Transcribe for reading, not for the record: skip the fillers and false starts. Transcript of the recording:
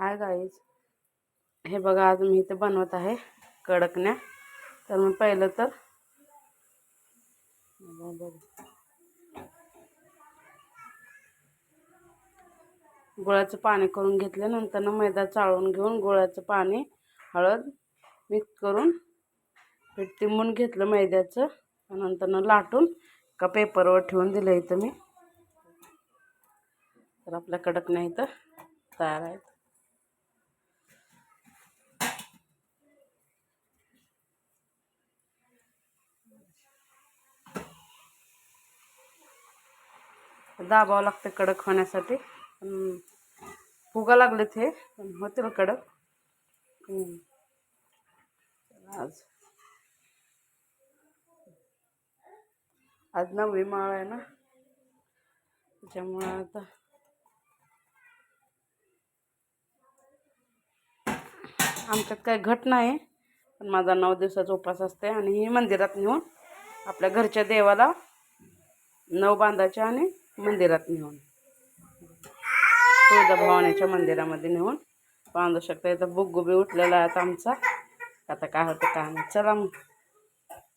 Hi guys, हे बघा आज मी इथे बनवत आहे कडकण्या। तर मी पहिलं तर गुळाचं पाणी करून घेतलं। नंतर मैदा चाळून घेऊन गुळाचं पाणी हळद मिक्स करून पीठ तिंबून घेतलं मैद्याचं। नंतर लाटून का पेपरवर ठेवून दिलं इथं मी। तर आपल्या कडकण्या इथं तयार आहेत। दाबावं लागतं कडक होण्यासाठी। फुगा लागले ते पण होतील कडक। आज 9वी माळ आहे ना, त्याच्यामुळे आता आमच्यात काही घट नाही, पण माझा 9 दिवसाचा उपवास असते। आणि ही मंदिरात नेऊन आपल्या घरच्या देवाला 9 बांधायचे आणि मंदिरात नेऊन तुळजाभवानीच्या मंदिरामध्ये नेऊन बांधू शकता। इथं बुग्गू बी उठलेला आहे आता आमचा। आता काय होतं काय नाही, चला मग।